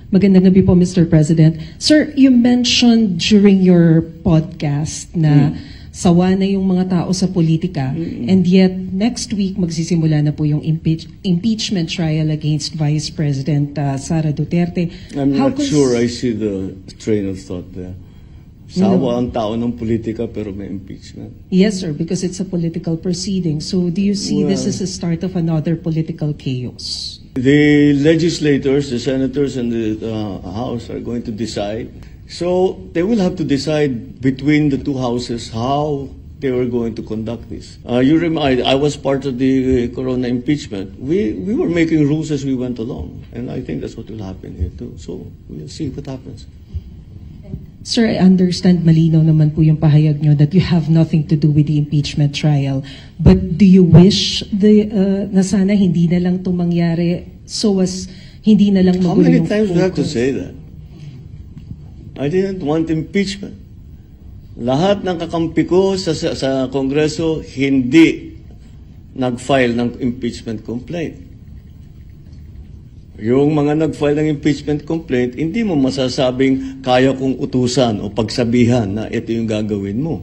Magandang gabi po, Mr. President. Sir, you mentioned during your podcast na sawa na yung mga tao sa politika, and yet next week magsisimula na po yung impeachment trial against Vice President Sara Duterte. I'm not sure I see the train of thought there. Sawa ang tao ng politika pero may impeachment. Yes, sir, because it's a political proceeding. So do you see this as a start of another political chaos? The legislators, the senators, and the House are going to decide. So they will have to decide between the two houses how they were going to conduct this. You remind, I was part of the Corona impeachment. We were making rules as we went along, and I think that's what will happen here too. So we'll see what happens. Sir, I understand malinaw naman po yung pahayag nyo that you have nothing to do with the impeachment trial. But do you wish na sana hindi na lang itong mangyari so as hindi na lang magulo yung How many times do you have to say that? I didn't want impeachment. Lahat ng kakampi ko sa Kongreso hindi nag-file ng impeachment complaint. Yung mga nag-file ng impeachment complaint, hindi mo masasabing kaya kong utusan o pagsabihan na ito yung gagawin mo.